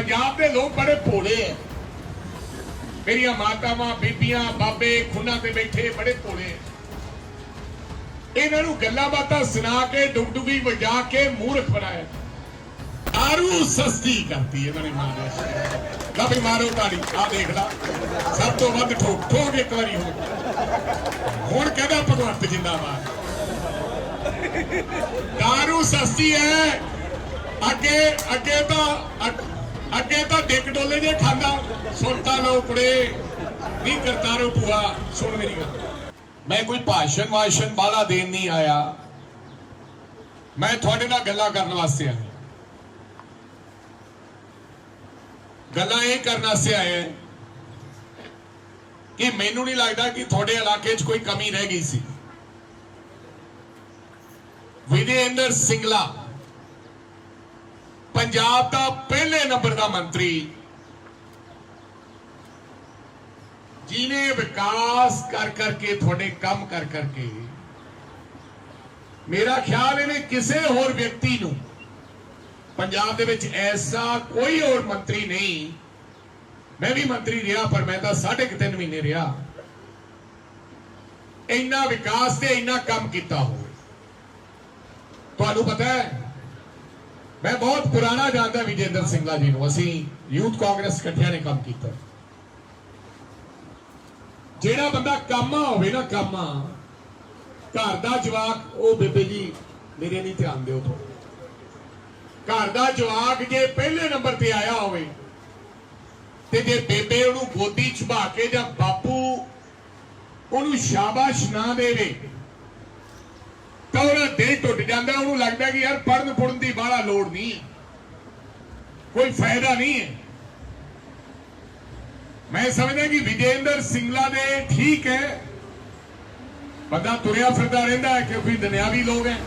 पंजाब के लोग बड़े भोले है। मेरिया मातावां बीबियां बाबे खुना ते बैठे बड़े भोले है। इन्हों गल्लां बातां सुना के डुगडुगी वजा के मूर्ख बनाया। दारू सस्ती करती है इन्होंने मारे। ला भी मारो ताड़ी आ देख ला सब तो वध ठोक ठोक एक बारी हो हुण कहदा भगवंत जिंदाबाद। दारू सस्ती है। अगे अगे तो डिक डोले जे खांदा सुनता लो कुड़े नहीं करता रो भूआ। सुन मेरी गल, मैं कोई भाषण वाषण वाला देन नहीं आया। मैं थोड़े नाल गल्लां करन वास्ते आया। गल्लां ये करने वास्ते आया कि मैनू नहीं लगता कि थोड़े इलाके च कोई कमी रह गई सी। विजयेंद्र सिंगला पंजाब का पहले नंबर का मंत्री जिन्हें विकास कर करके थोड़े कम कर करके मेरा ख्याल इन्हें किसी होर व्यक्ति नूं पंजाब दे विच ऐसा कोई और मंत्री नहीं। मैं भी मंत्री रहा पर मैं तो 3.5 महीने रहा। इन्ना विकास ते इन्ना कम किया हो। तुहानू पता है मैं बहुत पुराना जानता विजेंद्र सिंगला जी नूं। असीं यूथ कांग्रेस इकट्ठियां ने काम किया। जेड़ा बंदा कामा होवे ना कामा घर दा जवाक ओ बेबे जी मेरे नहीं ध्यान दिओ। घर दा जवाक जे पहले नंबर ते आया होवे ते जे बेबे उहनूं गोदी छुपा के जां बापू उहनूं शाबाश ना देवे तो उहदा दिल टुट जाता। उन्होंने लगता कि यार पढ़न पुढ़न की बाहला लोड़ नहीं, कोई फायदा नहीं है। मैं समझदा कि विजेंद्र सिंगला ने ठीक है बंदा तुरया फिरदा रहिंदा है क्योंकि दुनियावी लोग हैं।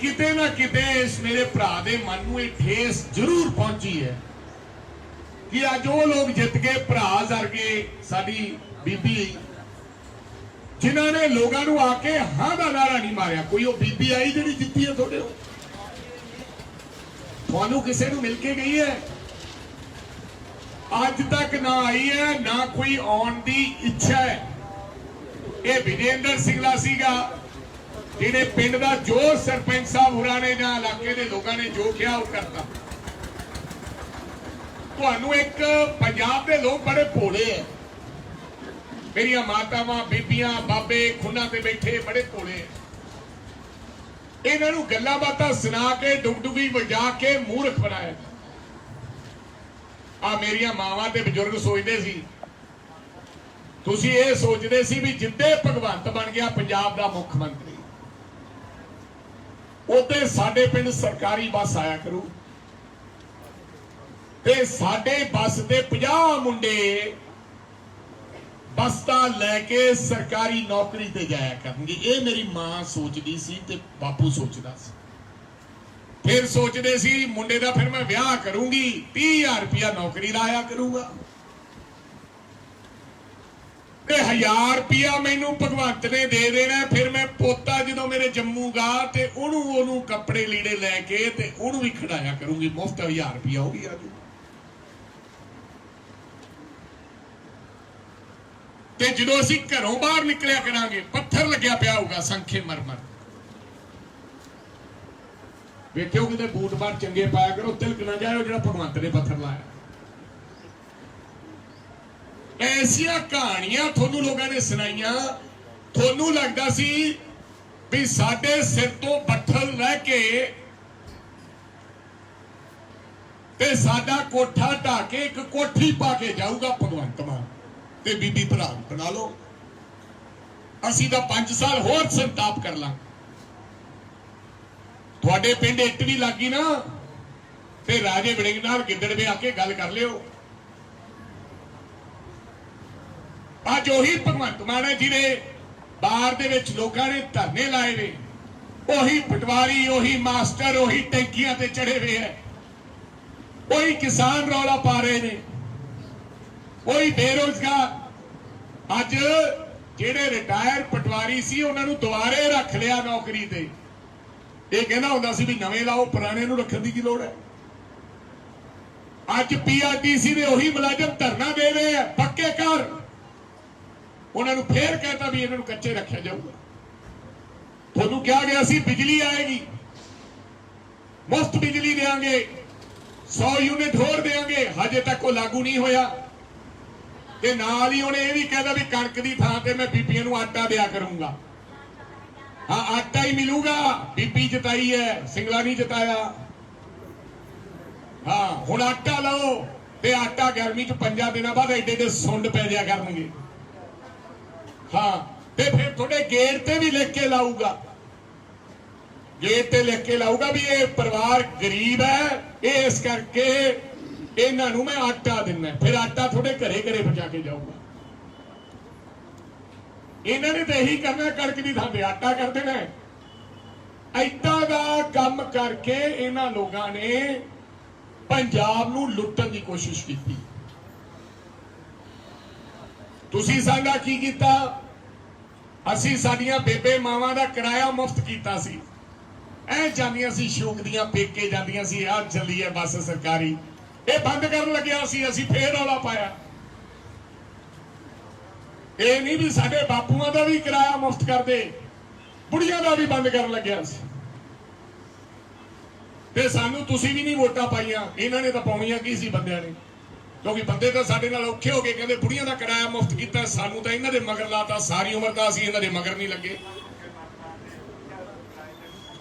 किते ना किते इस मेरे भरा दे मन नूं इह ठेस जरूर पहुंची है कि अज वो लोग जित के भरा वर्गे साडी बीबी जिन्होंने लोगों को आके हाँ का नारा नहीं मारिया। कोई वो बीबी आई जी जीती है थोड़े थानू किसी को मिलके गई है अज तक ना आई है ना कोई आने की इच्छा है। ये विजेंद्र सिंगला सीगा जिन्हें पिंड का जो सरपंच साहब होरां ने जां इलाके के लोगों ने जो किया वो करता। तुहानू एक पंजाब के लोग बड़े भोले है। मेरिया मातावां बीबियां बाबे खुना ते बैठे बड़े भोले है। इन्हों गल्लां बातां सुना के डुगडुगी वजा के मूर्ख बनाया। आ मेरिया मावां ते बजुर्ग सोचते सी तुसीं ये सोचते सी भी जिद्दे भगवंत बन गया पंजाब दा मुख मंत्री उते साडे पिंड सरकारी बस आया करू ते साडे बस दे 50 मुंडे बस्ता लैके सरकारी नौकरी ते जाया करेंगे। ये मेरी मां सोचती सी ते बापू सोचता सी। फिर सोचते सी मुंडे दा फिर मैं ब्याह करूंगी 30,000 रुपया नौकरी लाया करूंगा ते 1000 रुपया मैनू भगवंत ने दे देना। फिर मैं पोता जो मेरे जम्मूगा ते उन्होंने कपड़े लीड़े लैके ते उन्होंने भी खिडाया करूंगी मुफ्त 1000 रुपया हो गया जी। ते जो असीं घरों बाहर निकलिया करांगे पत्थर लग्या पिया होगा संखे मरमर। वेखियो किते बूट बार चंगे पाया करो तिलक ना जाए जो भगवंत ने पत्थर लाया। ऐसिया कहानियां थोनू लोगों ने सुनाइया थोनू लगता सी भी साडे सिर तो बट्ठल रह के ते साडा कोठा ढा के एक कोठी पा के जाऊगा भगवंत मान ते बीबी भरा बना लो। असी तो 5 साल होर संताप कर लांगे। थोड़े पिंड इट भी लगी ना ते राजे वड़िंग नाल गिद्दड़ में आके गल कर लियो। अज उही भगवंत मान है जिन्हें बाहर दे विच लोकां ने धरने लाए ने उही पटवारी उही मास्टर उही टैंकियां ते चढ़े हुए है। उही किसान रौला पा रहे ने कोई बेरोजगार अज जेडे रिटायर पटवारी सी उन्होंने दुबारे रख लिया नौकरी ते। ये कहना होंदा सी भी नवे लाओ पुराने नूं रखण दी की लोड़ है। ਅੱਜ ਪੀਆਰਟੀਸੀ ਦੇ ਉਹੀ ਮੁਲਾਜ਼ਮ ਧਰਨਾ ਦੇ ਰਹੇ ਆ ਪੱਕੇ ਕਰ। ਉਹਨਾਂ ਨੂੰ ਫੇਰ ਕਹਤਾ ਵੀ ਇਹਨਾਂ ਨੂੰ ਕੱਚੇ ਰੱਖਿਆ ਜਾਊਗਾ। ਤੁਹਾਨੂੰ ਕਿਹਾ ਗਿਆ ਸੀ ਬਿਜਲੀ ਆਏਗੀ, ਮੁਫਤ ਬਿਜਲੀ ਦੇਾਂਗੇ, 100 ਯੂਨਿਟ ਹੋਰ ਦੇਾਂਗੇ, ਹਜੇ ਤੱਕ ਉਹ ਲਾਗੂ ਨਹੀਂ ਹੋਇਆ। ਤੇ ਨਾਲ ਹੀ ਉਹਨੇ ਇਹ ਵੀ ਕਹਿਦਾ ਵੀ ਕਣਕ ਦੀ ਥਾਂ ਤੇ ਮੈਂ ਬੀਬੀਆਂ ਨੂੰ ਆਟਾ ਦਿਆ ਕਰੂੰਗਾ। ਹਾਂ ਆਟਾ ਹੀ ਮਿਲੂਗਾ, ਬੀਬੀ ਜਿਤਾਈ ਹੈ, ਸਿੰਗਲਾ ਨਹੀਂ ਜਿਤਾਇਆ। ਹਾਂ ਹੁਣ ਆਟਾ ਲਓ ਤੇ ਆਟਾ ਗਰਮੀ ਚ 5 ਦਿਨਾਂ ਬਾਅਦ ਐਡੇ ਐਡੇ ਸੁੰਡ ਪੈ ਜਾਇਆ ਕਰਨਗੇ। ਹਾਂ ਤੇ ਫਿਰ ਤੁਹਾਡੇ ਗੇਟ ਤੇ ਵੀ ਲਿਖ ਕੇ ਲਾਊਗਾ, ਗੇਟ ਤੇ ਲਿਖ ਕੇ ਲਾਊਗਾ ਵੀ ਇਹ ਪਰਿਵਾਰ ਗਰੀਬ ਹੈ, ਇਹ ਇਸ ਕਰਕੇ ਇਹਨਾਂ ਨੂੰ ਮੈਂ ਆਟਾ ਦਿੰਦਾ। ਫਿਰ ਆਟਾ ਤੁਹਾਡੇ ਘਰੇ ਘਰੇ ਪਹੁੰਚਾ ਕੇ ਜਾਊਗਾ। ਇਹਨਾਂ ਨੇ ਤਾਂ ਇਹੀ ਕਰਨਾ, ਕਣਕ ਦੀ ਥਾਂ ਤੇ ਆਟਾ ਕਰ ਦੇਣਾ। ਏਦਾਂ ਦਾ ਕੰਮ ਕਰਕੇ ਇਹਨਾਂ ਲੋਕਾਂ ਨੇ ਪੰਜਾਬ ਨੂੰ ਲੁੱਟਣ ਦੀ ਕੋਸ਼ਿਸ਼ ਕੀਤੀ। ਤੁਸੀਂ ਸਾਡਾ ਕੀ ਕੀਤਾ? ਅਸੀਂ ਸਾਡੀਆਂ ਬੇਬੇ ਮਾਵਾਂ ਦਾ ਕਿਰਾਇਆ ਮੁਫਤ ਕੀਤਾ ਸੀ। ਐ ਜਾਂਦੀਆਂ ਸੀ ਸ਼ੌਕ ਦੀਆਂ, ਪੇਕੇ ਜਾਂਦੀਆਂ ਸੀ, ਆਹ ਚੱਲੀ ਹੈ ਬੱਸ ਸਰਕਾਰੀ, ਇਹ ਬੰਦ ਕਰਨ ਲੱਗਿਆ ਸੀ। ਅਸੀਂ ਫੇਰ ਰੌਲਾ ਪਾਇਆ। ਇਹ ਨਹੀਂ ਵੀ ਸਾਡੇ ਬਾਪੂਆਂ ਦਾ ਵੀ ਕਿਰਾਇਆ ਮੁਫਤ ਕਰਦੇ, ਬੁੜੀਆਂ ਦਾ ਵੀ ਬੰਦ ਕਰਨ ਲੱਗਿਆ ਸੀ। ਤੇ ਸਾਨੂੰ ਤੁਸੀਂ ਵੀ ਨਹੀਂ ਵੋਟਾਂ ਪਾਈਆਂ, ਇਹਨਾਂ ਨੇ ਤਾਂ ਪਾਉਣੀਆਂ ਕੀ ਸੀ ਬੰਦਿਆਂ ਨੇ, ਕਿਉਂਕਿ ਬੰਦੇ ਤਾਂ ਸਾਡੇ ਨਾਲ ਔਖੇ ਹੋ ਗਏ। ਕਹਿੰਦੇ ਬੁੜੀਆਂ ਦਾ ਕਿਰਾਇਆ ਮੁਫਤ ਕੀਤਾ, ਸਾਨੂੰ ਤਾਂ ਇਹਨਾਂ ਦੇ ਮਗਰ ਲਾਤਾ। ਸਾਰੀ ਉਮਰ ਦਾ ਅਸੀਂ ਇਹਨਾਂ ਦੇ ਮਗਰ ਨਹੀਂ ਲੱਗੇ।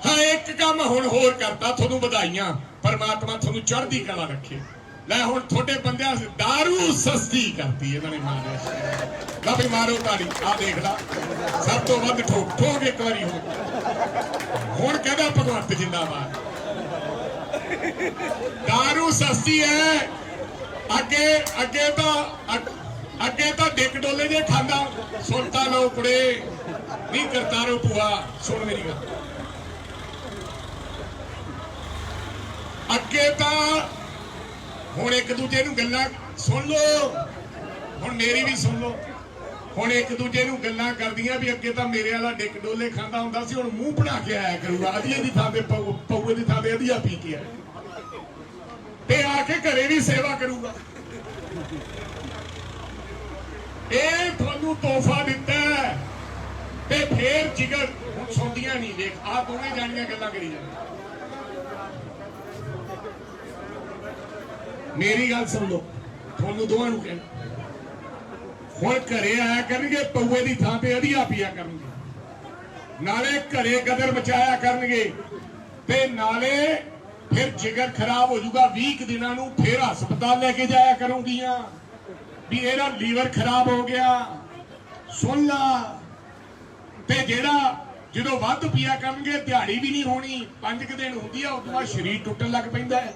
ਹਾਂ ਇੱਕ ਕੰਮ ਹੁਣ ਹੋਰ ਕਰਤਾ, ਤੁਹਾਨੂੰ ਵਧਾਈਆਂ, ਪਰਮਾਤਮਾ ਤੁਹਾਨੂੰ ਚੜ੍ਹਦੀ ਕਲਾ ਰੱਖੇ। ਲੈ ਹੁਣ ਤੁਹਾਡੇ ਬੰਦਿਆਂ ਦਾਰੂ ਸਸਤੀ ਕਰਤੀ ਇਹਨਾਂ ਨੇ। ਮਾਰਿਆ ਲਾ ਵੀ ਮਾਰੋ ਤਾੜੀ, ਆਹ ਦੇਖ ਲਾ ਸਭ ਤੋਂ ਵੱਧ ਠੋਕ ਠੋਕ ਇੱਕ ਵਾਰੀ ਹੁਣ ਕਹਿੰਦਾ ਭਗਵੰਤ ਜਿੰਦਾਬਾਦ। ਦਾਰੂ ਸਸਤੀ ਹੈ। ਅੱਗੇ ਤਾਂ ਡਿੱਕ ਡੋਲੇ ਜੇ ਖਾਂਦਾ। ਸੁਣਤਾ ਲਓ ਕੁੜੇ, ਨਹੀਂ ਕਰਤਾਰੋ ਭੂਆ, ਸੁਣ ਮੇਰੀ ਗੱਲ। ਅੱਗੇ ਤਾਂ ਹੁਣ ਇੱਕ ਦੂਜੇ ਨੂੰ ਗੱਲਾਂ ਸੁਣ ਲਓ, ਹੁਣ ਮੇਰੀ ਵੀ ਸੁਣ ਲਓ। ਹੁਣ ਇੱਕ ਦੂਜੇ ਨੂੰ ਗੱਲਾਂ ਕਰਦੀਆਂ ਵੀ ਅੱਗੇ ਤਾਂ ਮੇਰੇ ਵਾਲਾ ਡਿੱਕ ਡੋਲੇ ਖਾਂਦਾ ਹੁੰਦਾ ਸੀ, ਹੁਣ ਮੂੰਹ ਬਣਾ ਕੇ ਆਇਆ ਕਰੂਗਾ। ਅਧੀਏ ਦੀ ਥਾਂ ਤੇ ਪਊਏ ਦੀ ਥਾਂ ਤੇ ਅਧੀਆ ਪੀ ਕੇ ਆਇਆ ਤੇ ਆ ਕੇ ਘਰੇ ਵੀ ਸੇਵਾ ਕਰੂਗਾ। ਇਹ ਤੁਹਾਨੂੰ ਤੋਹਫਾ ਦਿੱਤਾ ਤੇ ਫੇਰ ਜਿਗਰ ਹੁਣ ਸੁਣਦੀਆਂ ਨਹੀਂ। ਦੇਖ ਆਹ ਦੋਵੇਂ ਜਾਣੀਆਂ ਗੱਲਾਂ ਕਰੀ ਜਾਂਦੀਆਂ। ਮੇਰੀ ਗੱਲ ਸੁਣ ਲਓ, ਤੁਹਾਨੂੰ ਦੋਵਾਂ ਨੂੰ ਕਹਿਣਾ, ਹੁਣ ਘਰੇ ਆਇਆ ਕਰਨਗੇ, ਪਊਏ ਦੀ ਥਾਂ ਤੇ ਅਧੀਆ ਪੀਆ ਕਰਨਗੇ, ਨਾਲੇ ਘਰੇ ਗਦਰ ਮਚਾਇਆ ਕਰਨਗੇ ਤੇ ਨਾਲੇ ਫਿਰ ਜਿਗਰ ਖਰਾਬ ਹੋ ਜਾਊਗਾ। 20 ਦਿਨਾਂ ਨੂੰ ਫਿਰ ਹਸਪਤਾਲ ਲੈ ਕੇ ਜਾਇਆ ਕਰੂੰਗੀਆਂ ਵੀ ਇਹਦਾ ਲੀਵਰ ਖਰਾਬ ਹੋ ਗਿਆ। ਸੁਣ ਲਾ। ਤੇ ਜਿਹੜਾ ਜਦੋਂ ਵੱਧ ਪੀਆ ਕਰਨਗੇ ਦਿਹਾੜੀ ਵੀ ਨਹੀਂ ਹੋਣੀ, 5 ਦਿਨ ਹੁੰਦੀ ਆ, ਉਦੋਂ ਬਾਅਦ ਸਰੀਰ ਟੁੱਟਣ ਲੱਗ ਪੈਂਦਾ ਹੈ।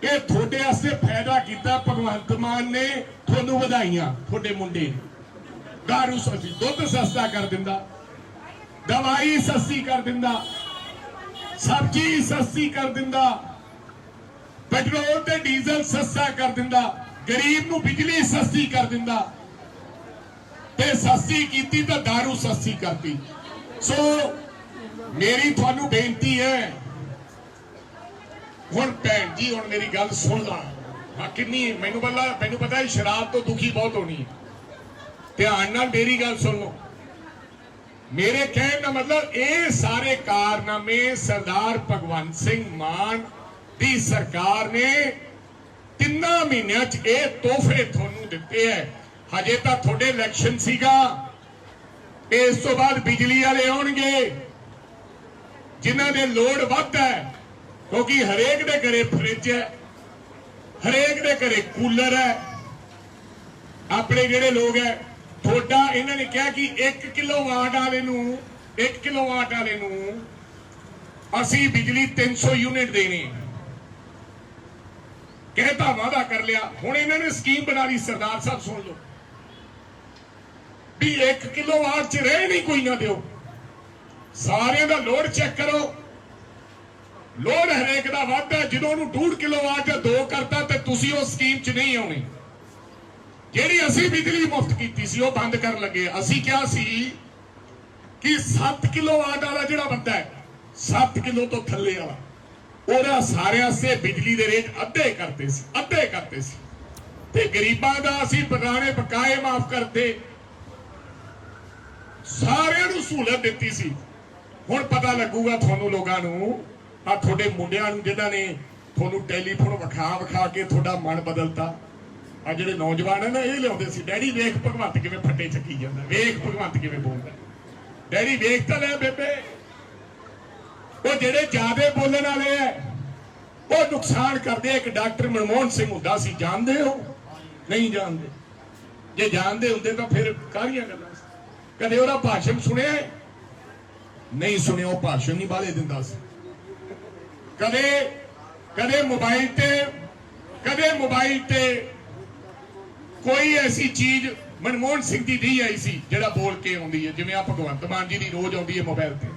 ਇਹ ਤੁਹਾਡੇ ਵਾਸਤੇ ਫਾਇਦਾ ਕੀਤਾ ਭਗਵੰਤ ਮਾਨ ਨੇ, ਤੁਹਾਨੂੰ ਵਧਾਈਆਂ। ਤੁਹਾਡੇ ਮੁੰਡੇ ਦਾਰੂ ਸਸਤੀ, ਦੁੱਧ ਸਸਤਾ ਕਰ ਦਿੰਦਾ, ਦਵਾਈ ਸਸਤੀ ਕਰ ਦਿੰਦਾ, ਸਬਜ਼ੀ ਸਸਤੀ ਕਰ ਦਿੰਦਾ, ਪੈਟਰੋਲ ਤੇ ਡੀਜ਼ਲ ਸਸਤਾ ਕਰ ਦਿੰਦਾ, ਗਰੀਬ ਨੂੰ ਬਿਜਲੀ ਸਸਤੀ ਕਰ ਦਿੰਦਾ। ਤੇ ਸਸਤੀ ਕੀਤੀ ਤਾਂ ਦਾਰੂ ਸਸਤੀ ਕਰਤੀ। ਸੋ ਮੇਰੀ ਤੁਹਾਨੂੰ ਬੇਨਤੀ ਹੈ, ਹੁਣ ਭੈਣ ਜੀ ਹੁਣ ਮੇਰੀ ਗੱਲ ਸੁਣ ਲਾ। ਹਾਂ ਕਿੰਨੀ ਮੈਨੂੰ ਪਤਾ ਹੈ ਸ਼ਰਾਬ ਤੋਂ ਦੁਖੀ ਬਹੁਤ ਹੋਣੀ ਹੈ। ਧਿਆਨ ਨਾਲ ਮੇਰੀ ਗੱਲ ਸੁਣ ਲਓ। ਮੇਰੇ ਕਹਿਣ ਦਾ ਮਤਲਬ ਇਹ ਸਾਰੇ ਕਾਰਨਾਮੇ ਸਰਦਾਰ ਭਗਵੰਤ ਸਿੰਘ ਮਾਨ ਦੀ ਸਰਕਾਰ ਨੇ 3 ਮਹੀਨਿਆਂ 'ਚ ਇਹ ਤੋਹਫੇ ਤੁਹਾਨੂੰ ਦਿੱਤੇ ਹੈ। ਹਜੇ ਤਾਂ ਤੁਹਾਡੇ ਇਲੈਕਸ਼ਨ ਸੀਗਾ, ਇਸ ਤੋਂ ਬਾਅਦ ਬਿਜਲੀ ਵਾਲੇ ਆਉਣਗੇ ਜਿਨ੍ਹਾਂ ਦੇ ਲੋਡ ਵੱਧ ਹੈ, ਕਿਉਂਕਿ ਹਰੇਕ ਦੇ ਘਰੇ ਫਰਿੱਜ ਹੈ, ਹਰੇਕ ਦੇ ਘਰੇ ਕੂਲਰ ਹੈ। ਆਪਣੇ ਜਿਹੜੇ ਲੋਕ ਹੈ ਤੁਹਾਡਾ, ਇਹਨਾਂ ਨੇ ਕਿਹਾ ਕਿ 1 ਕਿਲੋਵਾਟ ਵਾਲੇ ਨੂੰ ਅਸੀਂ ਬਿਜਲੀ 300 ਯੂਨਿਟ ਦੇਣੀ, ਕਹਿਤਾ ਵਾਅਦਾ ਕਰ ਲਿਆ। ਹੁਣ ਇਹਨਾਂ ਨੇ ਸਕੀਮ ਬਣਾ ਲਈ, ਸਰਦਾਰ ਸਾਹਿਬ ਸੁਣ ਲਓ, ਵੀ 1 ਕਿਲੋਵਾਟ 'ਚ ਰਹਿ ਨਹੀਂ ਕੋਈ ਨਾ ਦਿਓ, ਸਾਰਿਆਂ ਦਾ ਲੋਡ ਚੈੱਕ ਕਰੋ। ਲੋਡ ਹਰੇਕ ਦਾ ਵੱਧ ਹੈ, ਜਦੋਂ ਉਹਨੂੰ 1.5 ਕਿਲੋਵਾਟ ਜਾਂ 2 ਕਰਤਾ ਤੇ ਤੁਸੀਂ ਉਹ ਸਕੀਮ 'ਚ ਨਹੀਂ ਆਉਣੇ। ਜਿਹੜੀ ਅਸੀਂ ਬਿਜਲੀ ਮੁਫਤ ਕੀਤੀ ਸੀ ਉਹ ਬੰਦ ਕਰਨ ਲੱਗੇ। ਅਸੀਂ ਕਿਹਾ ਸੀ ਕਿ 7 ਕਿਲੋਵਾਟ ਵਾਲਾ ਜਿਹੜਾ ਬੰਦਾ ਹੈ, 7 ਕਿਲੋ ਤੋਂ ਥੱਲੇ ਵਾਲਾ, ਉਹਦਾ ਸਾਰਿਆਂ ਵਾਸਤੇ ਬਿਜਲੀ ਦੇ ਰੇਟ ਅੱਧੇ ਕਰਤੇ ਸੀ ਤੇ ਗਰੀਬਾਂ ਦਾ ਅਸੀਂ ਪੁਰਾਣੇ ਬਕਾਏ ਮਾਫ ਕਰਤੇ, ਸਾਰਿਆਂ ਨੂੰ ਸਹੂਲਤ ਦਿੱਤੀ ਸੀ। ਹੁਣ ਪਤਾ ਲੱਗੂਗਾ ਤੁਹਾਨੂੰ ਲੋਕਾਂ ਨੂੰ, ਆ ਤੁਹਾਡੇ ਮੁੰਡਿਆਂ ਨੂੰ ਜਿਨ੍ਹਾਂ ਨੇ ਤੁਹਾਨੂੰ ਟੈਲੀਫੋਨ ਵਿਖਾ ਕੇ ਤੁਹਾਡਾ ਮਨ ਬਦਲਤਾ। ਆ ਜਿਹੜੇ ਨੌਜਵਾਨ ਹੈ ਨਾ, ਇਹ ਲਿਆਉਂਦੇ ਸੀ, ਡੈਡੀ ਵੇਖ ਭਗਵੰਤ ਕਿਵੇਂ ਫੱਟੇ ਚੱਕੀ ਜਾਂਦਾ, ਵੇਖ ਭਗਵੰਤ ਕਿਵੇਂ ਬੋਲਦਾ, ਡੈਡੀ ਵੇਖ ਤਾਂ ਲੈ ਬੇਬੇ। ਉਹ ਜਿਹੜੇ ਜ਼ਿਆਦੇ ਬੋਲਣ ਵਾਲੇ ਐ ਉਹ ਨੁਕਸਾਨ ਕਰਦੇ। ਇੱਕ ਡਾਕਟਰ ਮਨਮੋਹਨ ਸਿੰਘ ਹੁੰਦਾ ਸੀ, ਜਾਣਦੇ ਹੋ? ਨਹੀਂ ਜਾਣਦੇ। ਜੇ ਜਾਣਦੇ ਹੁੰਦੇ ਤਾਂ ਫਿਰ ਕਾਹਦੀਆਂ ਗੱਲਾਂ। ਕਦੇ ਉਹਦਾ ਭਾਸ਼ਣ ਸੁਣਿਆ? ਨਹੀਂ ਸੁਣਿਆ। ਉਹ ਭਾਸ਼ਣ ਨਹੀਂ ਬਾਲੇ ਦਿੰਦਾ ਸੀ। ਕਦੇ ਮੋਬਾਈਲ ਤੇ ਕੋਈ ਐਸੀ ਚੀਜ਼ ਮਨਮੋਹਨ ਸਿੰਘ ਦੀ ਨਹੀਂ ਆਈ ਸੀ ਜਿਹੜਾ ਬੋਲ ਕੇ ਆਉਂਦੀ ਹੈ, ਜਿਵੇਂ ਆ ਭਗਵੰਤ ਮਾਨ ਜੀ ਦੀ ਰੋਜ਼ ਆਉਂਦੀ ਹੈ ਮੋਬਾਈਲ ਤੇ।